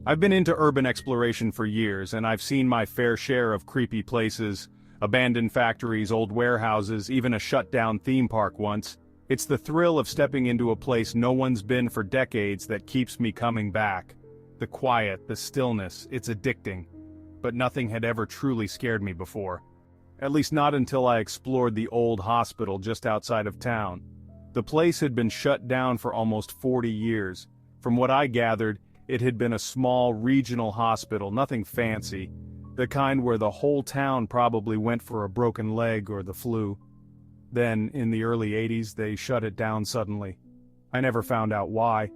I've been into urban exploration for years, and I've seen my fair share of creepy places, abandoned factories, old warehouses, even a shut-down theme park once. It's the thrill of stepping into a place no one's been for decades that keeps me coming back. The quiet, the stillness, it's addicting. But nothing had ever truly scared me before. At least not until I explored the old hospital just outside of town. The place had been shut down for almost 40 years. From what I gathered, it had been a small regional hospital, nothing fancy. The kind where the whole town probably went for a broken leg or the flu. Then, in the early 80s, they shut it down suddenly. I never found out why.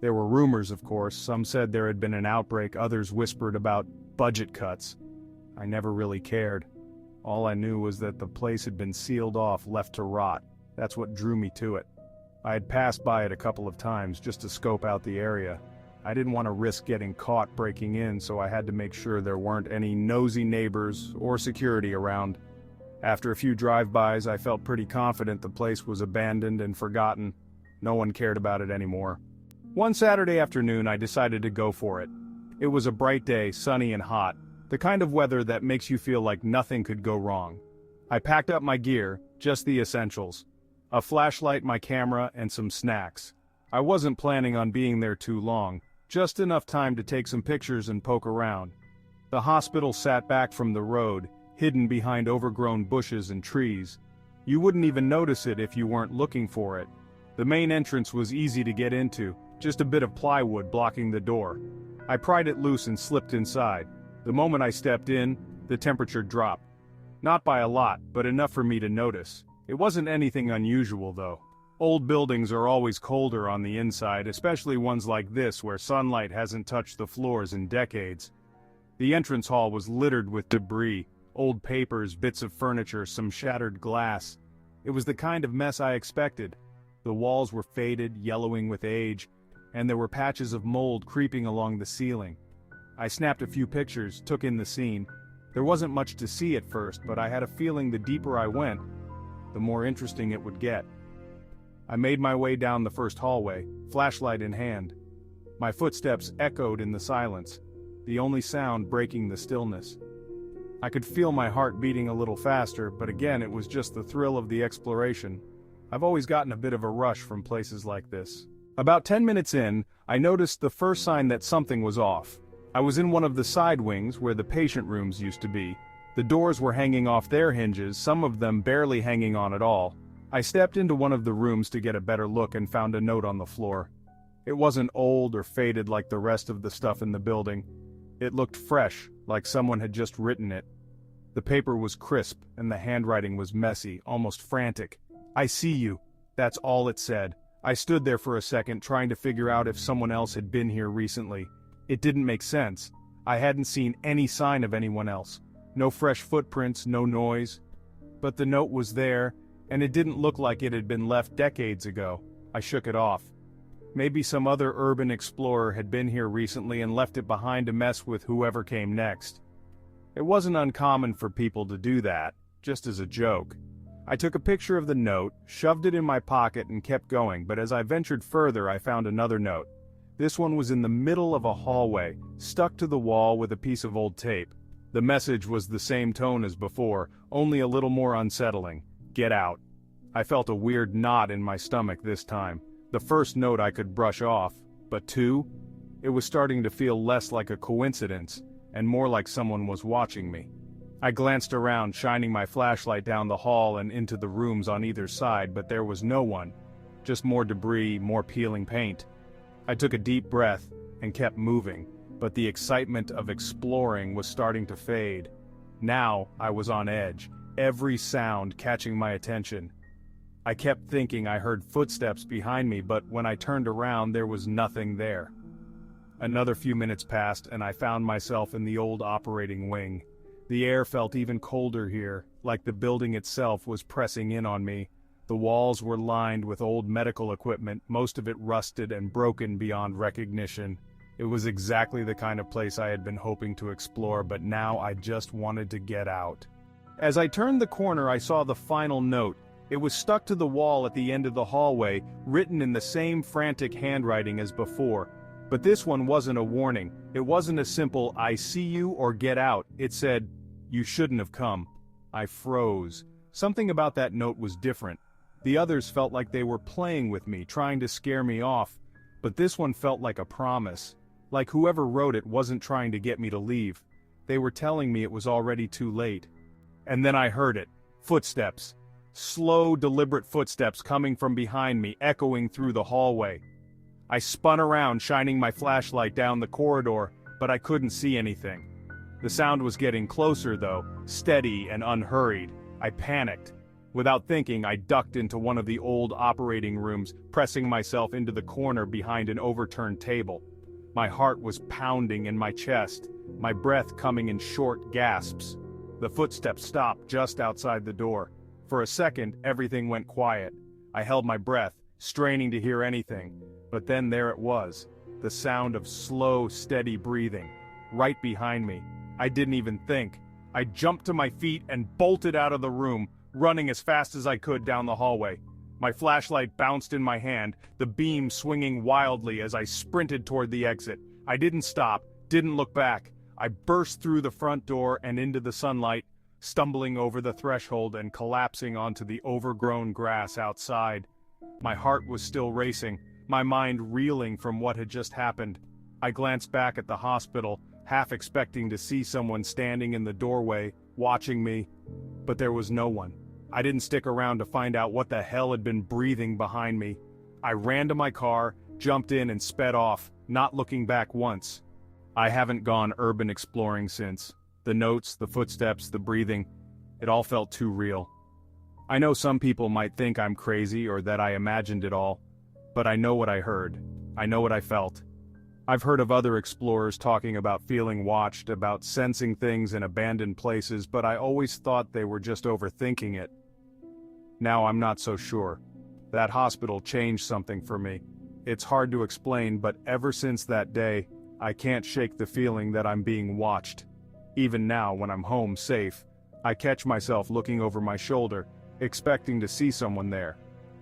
There were rumors, of course. Some said there had been an outbreak, others whispered about budget cuts. I never really cared. All I knew was that the place had been sealed off, left to rot. That's what drew me to it. I had passed by it a couple of times just to scope out the area. I didn't want to risk getting caught breaking in, so I had to make sure there weren't any nosy neighbors or security around. After a few drive-bys, I felt pretty confident the place was abandoned and forgotten. No one cared about it anymore. One Saturday afternoon, I decided to go for it. It was a bright day, sunny and hot, the kind of weather that makes you feel like nothing could go wrong. I packed up my gear, just the essentials. A flashlight, my camera, and some snacks. I wasn't planning on being there too long, just enough time to take some pictures and poke around. The hospital sat back from the road, hidden behind overgrown bushes and trees. You wouldn't even notice it if you weren't looking for it. The main entrance was easy to get into, just a bit of plywood blocking the door. I pried it loose and slipped inside. The moment I stepped in, the temperature dropped. Not by a lot, but enough for me to notice. It wasn't anything unusual, though. Old buildings are always colder on the inside, especially ones like this where sunlight hasn't touched the floors in decades. The entrance hall was littered with debris, old papers, bits of furniture, some shattered glass. It was the kind of mess I expected. The walls were faded, yellowing with age, and there were patches of mold creeping along the ceiling. I snapped a few pictures, took in the scene. There wasn't much to see at first, but I had a feeling the deeper I went, the more interesting it would get. I made my way down the first hallway, flashlight in hand. My footsteps echoed in the silence, the only sound breaking the stillness. I could feel my heart beating a little faster, but again it was just the thrill of the exploration. I've always gotten a bit of a rush from places like this. About 10 minutes in, I noticed the first sign that something was off. I was in one of the side wings where the patient rooms used to be. The doors were hanging off their hinges, some of them barely hanging on at all. I stepped into one of the rooms to get a better look and found a note on the floor. It wasn't old or faded like the rest of the stuff in the building. It looked fresh, like someone had just written it. The paper was crisp, and the handwriting was messy, almost frantic. "I see you." That's all it said. I stood there for a second trying to figure out if someone else had been here recently. It didn't make sense. I hadn't seen any sign of anyone else. No fresh footprints, no noise. But the note was there, and it didn't look like it had been left decades ago. I shook it off. Maybe some other urban explorer had been here recently and left it behind to mess with whoever came next. It wasn't uncommon for people to do that, just as a joke. I took a picture of the note, shoved it in my pocket and kept going, but as I ventured further I found another note. This one was in the middle of a hallway, stuck to the wall with a piece of old tape. The message was the same tone as before, only a little more unsettling. "Get out." I felt a weird knot in my stomach this time. The first note I could brush off, but two? It was starting to feel less like a coincidence, and more like someone was watching me. I glanced around, shining my flashlight down the hall and into the rooms on either side, but there was no one. Just more debris, more peeling paint. I took a deep breath and kept moving, but the excitement of exploring was starting to fade. Now I was on edge, every sound catching my attention. I kept thinking I heard footsteps behind me, but when I turned around there was nothing there. Another few minutes passed and I found myself in the old operating wing. The air felt even colder here, like the building itself was pressing in on me. The walls were lined with old medical equipment, most of it rusted and broken beyond recognition. It was exactly the kind of place I had been hoping to explore, but now I just wanted to get out. As I turned the corner I saw the final note. It was stuck to the wall at the end of the hallway, written in the same frantic handwriting as before. But this one wasn't a warning. It wasn't a simple, "I see you" or "get out." It said, "You shouldn't have come." I froze. Something about that note was different. The others felt like they were playing with me, trying to scare me off. But this one felt like a promise. Like whoever wrote it wasn't trying to get me to leave. They were telling me it was already too late. And then I heard it. Footsteps. Slow, deliberate footsteps coming from behind me, echoing through the hallway. I spun around, shining my flashlight down the corridor, but I couldn't see anything. The sound was getting closer though, steady and unhurried. I panicked. Without thinking, I ducked into one of the old operating rooms, pressing myself into the corner behind an overturned table. My heart was pounding in my chest, my breath coming in short gasps. The footsteps stopped just outside the door. For a second, everything went quiet. I held my breath, straining to hear anything. But then there it was, the sound of slow, steady breathing, right behind me. I didn't even think. I jumped to my feet and bolted out of the room, running as fast as I could down the hallway. My flashlight bounced in my hand, the beam swinging wildly as I sprinted toward the exit. I didn't stop, didn't look back. I burst through the front door and into the sunlight, stumbling over the threshold and collapsing onto the overgrown grass outside. My heart was still racing, my mind reeling from what had just happened. I glanced back at the hospital, half expecting to see someone standing in the doorway, watching me. But there was no one. I didn't stick around to find out what the hell had been breathing behind me. I ran to my car, jumped in and sped off, not looking back once. I haven't gone urban exploring since. The notes, the footsteps, the breathing, it all felt too real. I know some people might think I'm crazy or that I imagined it all, but I know what I heard. I know what I felt. I've heard of other explorers talking about feeling watched, about sensing things in abandoned places, but I always thought they were just overthinking it. Now I'm not so sure. That hospital changed something for me. It's hard to explain, but ever since that day, I can't shake the feeling that I'm being watched. Even now, when I'm home safe, I catch myself looking over my shoulder, expecting to see someone there.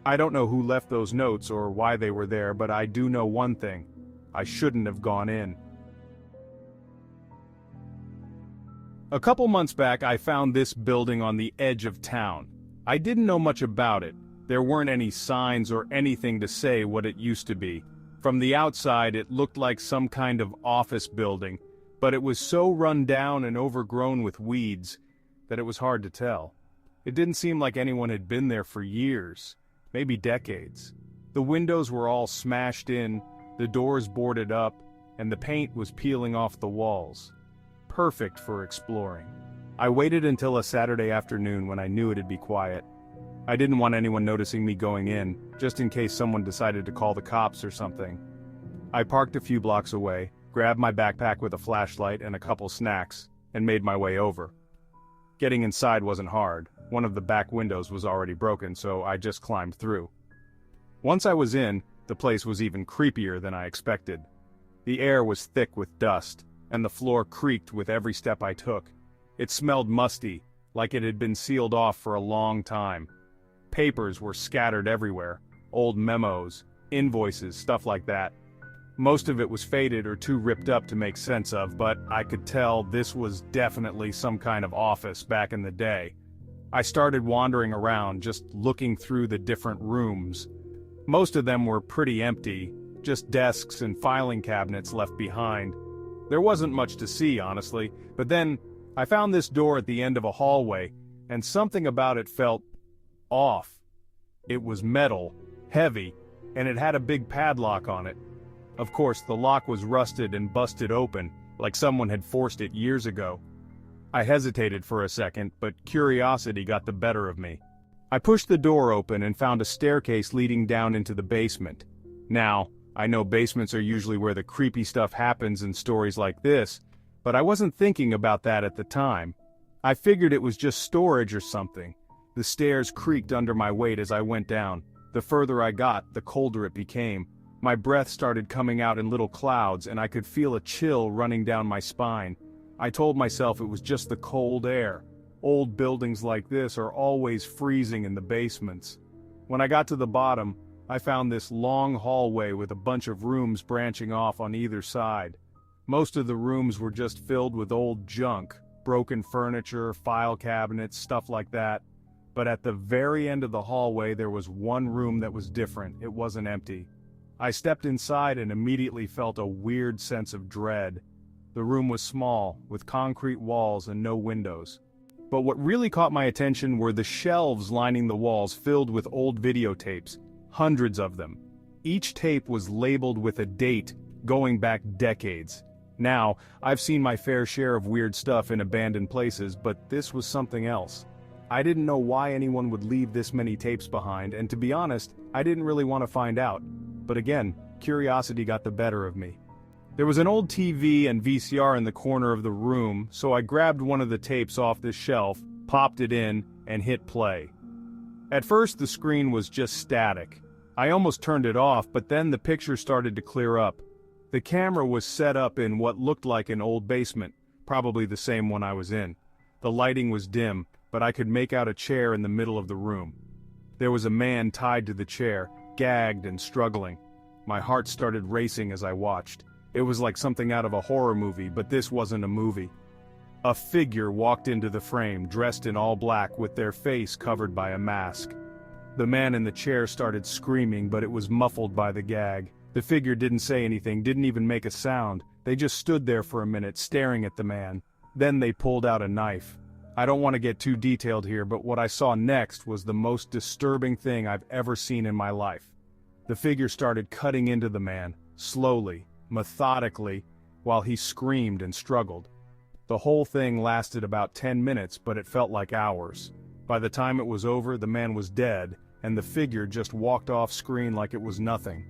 I don't know who left those notes or why they were there, but I do know one thing. I shouldn't have gone in. A couple months back, I found this building on the edge of town. I didn't know much about it. There weren't any signs or anything to say what it used to be. From the outside, it looked like some kind of office building, but it was so run down and overgrown with weeds that it was hard to tell. It didn't seem like anyone had been there for years, maybe decades. The windows were all smashed in, the doors boarded up, and the paint was peeling off the walls. Perfect for exploring. I waited until a Saturday afternoon when I knew it'd be quiet. I didn't want anyone noticing me going in, just in case someone decided to call the cops or something. I parked a few blocks away, grabbed my backpack with a flashlight and a couple snacks, and made my way over. Getting inside wasn't hard. One of the back windows was already broken, so I just climbed through. Once I was in, the place was even creepier than I expected. The air was thick with dust, and the floor creaked with every step I took. It smelled musty, like it had been sealed off for a long time. Papers were scattered everywhere, old memos, invoices, stuff like that. Most of it was faded or too ripped up to make sense of, but I could tell this was definitely some kind of office back in the day. I started wandering around, just looking through the different rooms. Most of them were pretty empty, just desks and filing cabinets left behind. There wasn't much to see, honestly, but then I found this door at the end of a hallway, and something about it felt off. It was metal, heavy, and it had a big padlock on it. Of course, the lock was rusted and busted open, like someone had forced it years ago. I hesitated for a second, but curiosity got the better of me. I pushed the door open and found a staircase leading down into the basement. Now, I know basements are usually where the creepy stuff happens in stories like this, but I wasn't thinking about that at the time. I figured it was just storage or something. The stairs creaked under my weight as I went down. The further I got, the colder it became. My breath started coming out in little clouds, and I could feel a chill running down my spine. I told myself it was just the cold air. Old buildings like this are always freezing in the basements. When I got to the bottom, I found this long hallway with a bunch of rooms branching off on either side. Most of the rooms were just filled with old junk, broken furniture, file cabinets, stuff like that. But at the very end of the hallway there was one room that was different. It wasn't empty. I stepped inside and immediately felt a weird sense of dread. The room was small, with concrete walls and no windows. But what really caught my attention were the shelves lining the walls filled with old videotapes, hundreds of them. Each tape was labeled with a date going back decades. Now, I've seen my fair share of weird stuff in abandoned places, but this was something else. I didn't know why anyone would leave this many tapes behind, and to be honest, I didn't really want to find out. But again, curiosity got the better of me. There was an old TV and VCR in the corner of the room, so I grabbed one of the tapes off the shelf, popped it in, and hit play. At first the screen was just static. I almost turned it off, but then the picture started to clear up. The camera was set up in what looked like an old basement, probably the same one I was in. The lighting was dim, but I could make out a chair in the middle of the room. There was a man tied to the chair, gagged and struggling. My heart started racing as I watched. It was like something out of a horror movie, but this wasn't a movie. A figure walked into the frame, dressed in all black with their face covered by a mask. The man in the chair started screaming, but it was muffled by the gag. The figure didn't say anything, didn't even make a sound. They just stood there for a minute, staring at the man. Then they pulled out a knife. I don't want to get too detailed here, but what I saw next was the most disturbing thing I've ever seen in my life. The figure started cutting into the man, slowly, methodically, while he screamed and struggled. The whole thing lasted about 10 minutes, but it felt like hours. By the time it was over, the man was dead, and the figure just walked off screen like it was nothing.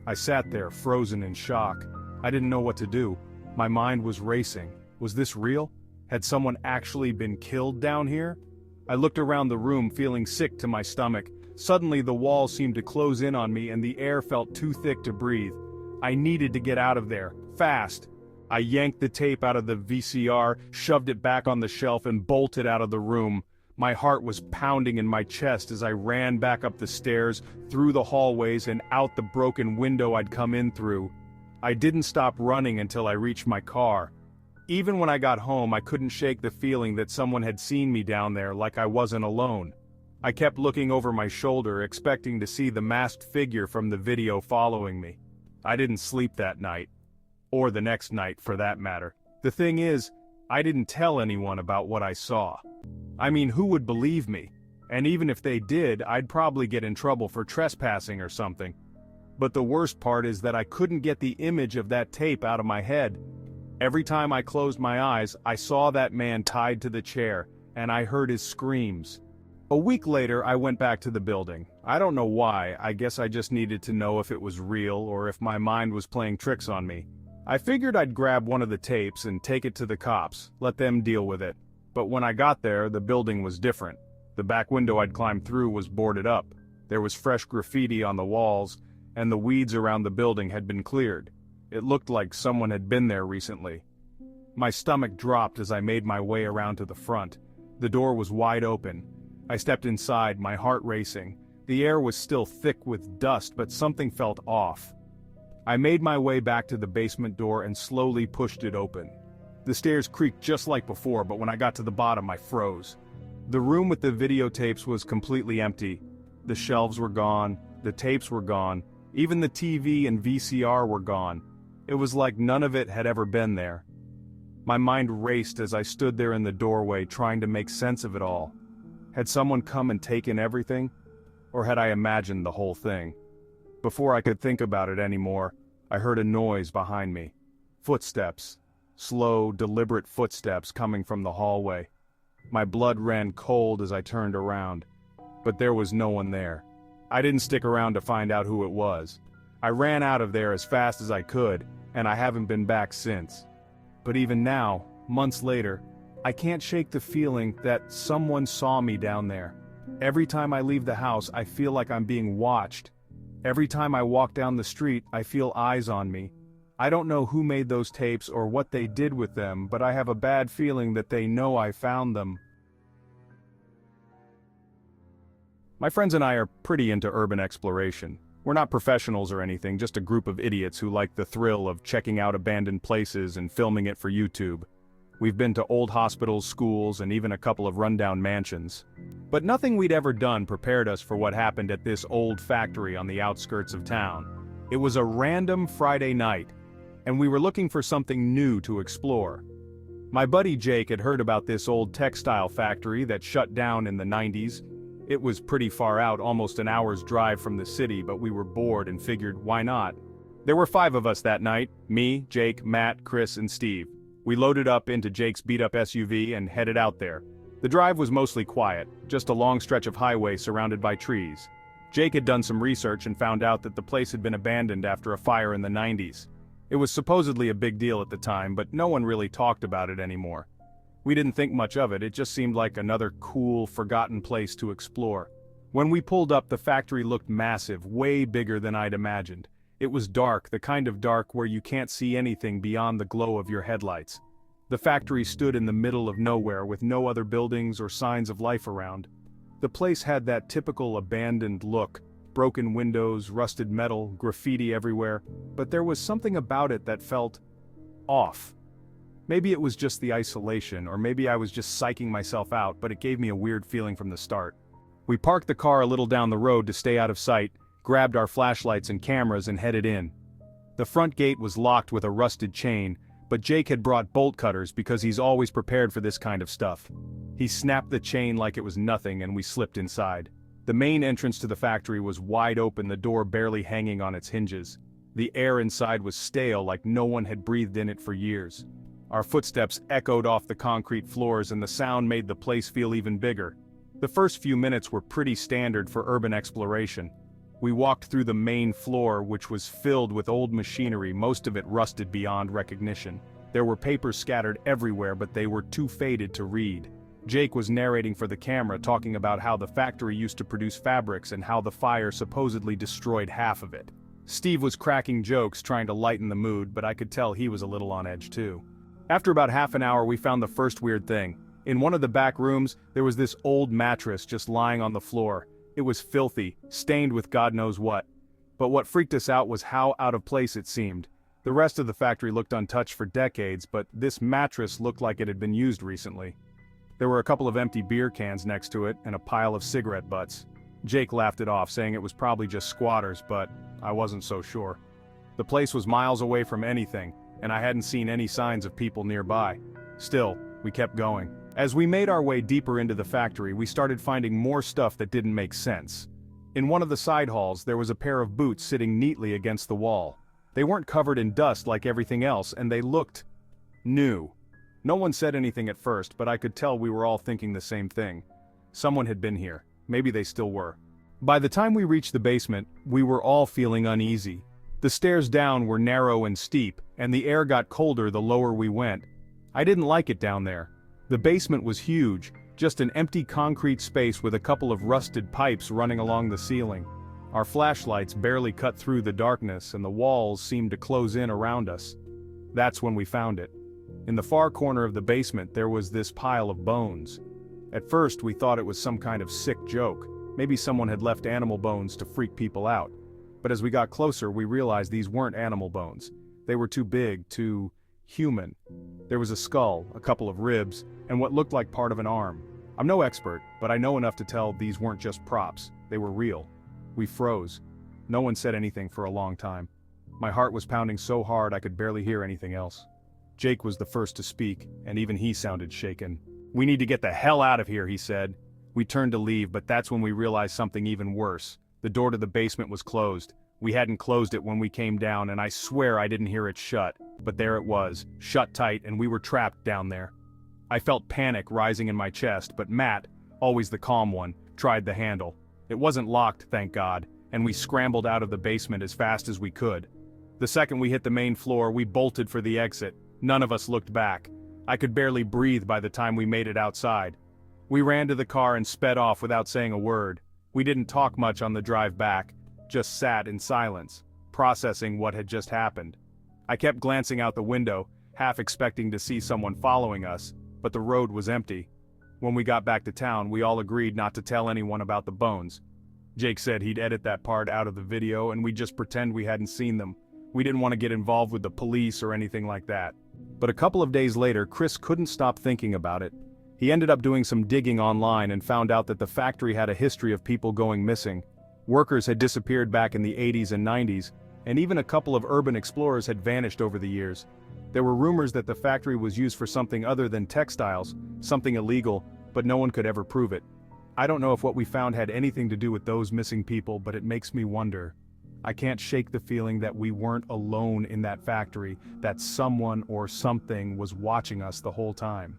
I sat there, frozen in shock. I didn't know what to do. My mind was racing. Was this real? Had someone actually been killed down here? I looked around the room, feeling sick to my stomach. Suddenly the walls seemed to close in on me and the air felt too thick to breathe. I needed to get out of there, fast. I yanked the tape out of the VCR, shoved it back on the shelf and bolted out of the room. My heart was pounding in my chest as I ran back up the stairs, through the hallways and out the broken window I'd come in through. I didn't stop running until I reached my car. Even when I got home, I couldn't shake the feeling that someone had seen me down there, like I wasn't alone. I kept looking over my shoulder, expecting to see the masked figure from the video following me. I didn't sleep that night. Or the next night, for that matter. The thing is, I didn't tell anyone about what I saw. I mean, who would believe me? And even if they did, I'd probably get in trouble for trespassing or something. But the worst part is that I couldn't get the image of that tape out of my head. Every time I closed my eyes, I saw that man tied to the chair, and I heard his screams. A week later, I went back to the building. I don't know why, I guess I just needed to know if it was real or if my mind was playing tricks on me. I figured I'd grab one of the tapes and take it to the cops, let them deal with it. But when I got there, the building was different. The back window I'd climbed through was boarded up. There was fresh graffiti on the walls, and the weeds around the building had been cleared. It looked like someone had been there recently. My stomach dropped as I made my way around to the front. The door was wide open. I stepped inside, my heart racing. The air was still thick with dust, but something felt off. I made my way back to the basement door and slowly pushed it open. The stairs creaked just like before, but when I got to the bottom, I froze. The room with the videotapes was completely empty. The shelves were gone, the tapes were gone, even the TV and VCR were gone. It was like none of it had ever been there. My mind raced as I stood there in the doorway trying to make sense of it all. Had someone come and taken everything? Or had I imagined the whole thing? Before I could think about it anymore, I heard a noise behind me. Footsteps. Slow, deliberate footsteps coming from the hallway. My blood ran cold as I turned around. But there was no one there. I didn't stick around to find out who it was. I ran out of there as fast as I could, and I haven't been back since. But even now, months later, I can't shake the feeling that someone saw me down there. Every time I leave the house, I feel like I'm being watched. Every time I walk down the street, I feel eyes on me. I don't know who made those tapes or what they did with them, but I have a bad feeling that they know I found them. My friends and I are pretty into urban exploration. We're not professionals or anything, just a group of idiots who like the thrill of checking out abandoned places and filming it for YouTube. We've been to old hospitals, schools, and even a couple of rundown mansions. But nothing we'd ever done prepared us for what happened at this old factory on the outskirts of town. It was a random Friday night, and we were looking for something new to explore. My buddy Jake had heard about this old textile factory that shut down in the 90s. It was pretty far out, almost an hour's drive from the city, but we were bored and figured, why not? There were 5 of us that night: me, Jake, Matt, Chris, and Steve. We loaded up into Jake's beat-up SUV and headed out there. The drive was mostly quiet, just a long stretch of highway surrounded by trees. Jake had done some research and found out that the place had been abandoned after a fire in the 90s. It was supposedly a big deal at the time, but no one really talked about it anymore. We didn't think much of it, it just seemed like another cool, forgotten place to explore. When we pulled up, the factory looked massive, way bigger than I'd imagined. It was dark, the kind of dark where you can't see anything beyond the glow of your headlights. The factory stood in the middle of nowhere with no other buildings or signs of life around. The place had that typical abandoned look: broken windows, rusted metal, graffiti everywhere, but there was something about it that felt off. Maybe it was just the isolation, or maybe I was just psyching myself out, but it gave me a weird feeling from the start. We parked the car a little down the road to stay out of sight, grabbed our flashlights and cameras and headed in. The front gate was locked with a rusted chain, but Jake had brought bolt cutters because he's always prepared for this kind of stuff. He snapped the chain like it was nothing and we slipped inside. The main entrance to the factory was wide open, the door barely hanging on its hinges. The air inside was stale, like no one had breathed in it for years. Our footsteps echoed off the concrete floors and the sound made the place feel even bigger. The first few minutes were pretty standard for urban exploration. We walked through the main floor, which was filled with old machinery, most of it rusted beyond recognition. There were papers scattered everywhere, but they were too faded to read. Jake was narrating for the camera, talking about how the factory used to produce fabrics and how the fire supposedly destroyed half of it. Steve was cracking jokes, trying to lighten the mood, but I could tell he was a little on edge too. After about half an hour, we found the first weird thing. In one of the back rooms, there was this old mattress just lying on the floor. It was filthy, stained with God knows what. But what freaked us out was how out of place it seemed. The rest of the factory looked untouched for decades, but this mattress looked like it had been used recently. There were a couple of empty beer cans next to it and a pile of cigarette butts. Jake laughed it off, saying it was probably just squatters, but I wasn't so sure. The place was miles away from anything, and I hadn't seen any signs of people nearby. Still, we kept going. As we made our way deeper into the factory, we started finding more stuff that didn't make sense. In one of the side halls, there was a pair of boots sitting neatly against the wall. They weren't covered in dust like everything else, and they looked new. No one said anything at first, but I could tell we were all thinking the same thing. Someone had been here. Maybe they still were. By the time we reached the basement, we were all feeling uneasy. The stairs down were narrow and steep, and the air got colder the lower we went. I didn't like it down there. The basement was huge, just an empty concrete space with a couple of rusted pipes running along the ceiling. Our flashlights barely cut through the darkness and the walls seemed to close in around us. That's when we found it. In the far corner of the basement there was this pile of bones. At first we thought it was some kind of sick joke. Maybe someone had left animal bones to freak people out. But as we got closer we realized these weren't animal bones. They were too big, too human. There was a skull, a couple of ribs, and what looked like part of an arm. I'm no expert, but I know enough to tell these weren't just props, they were real. We froze. No one said anything for a long time. My heart was pounding so hard I could barely hear anything else. Jake was the first to speak, and even he sounded shaken. "We need to get the hell out of here," he said. We turned to leave, but that's when we realized something even worse. The door to the basement was closed. We hadn't closed it when we came down, and I swear I didn't hear it shut. But there it was, shut tight, and we were trapped down there. I felt panic rising in my chest, but Matt, always the calm one, tried the handle. It wasn't locked, thank God, and we scrambled out of the basement as fast as we could. The second we hit the main floor, we bolted for the exit. None of us looked back. I could barely breathe by the time we made it outside. We ran to the car and sped off without saying a word. We didn't talk much on the drive back, just sat in silence, processing what had just happened. I kept glancing out the window, half expecting to see someone following us, but the road was empty. When we got back to town, we all agreed not to tell anyone about the bones. Jake said he'd edit that part out of the video and we'd just pretend we hadn't seen them. We didn't want to get involved with the police or anything like that. But a couple of days later, Chris couldn't stop thinking about it. He ended up doing some digging online and found out that the factory had a history of people going missing. Workers had disappeared back in the 80s and 90s, and even a couple of urban explorers had vanished over the years. There were rumors that the factory was used for something other than textiles, something illegal, but no one could ever prove it. I don't know if what we found had anything to do with those missing people, but it makes me wonder. I can't shake the feeling that we weren't alone in that factory, that someone or something was watching us the whole time.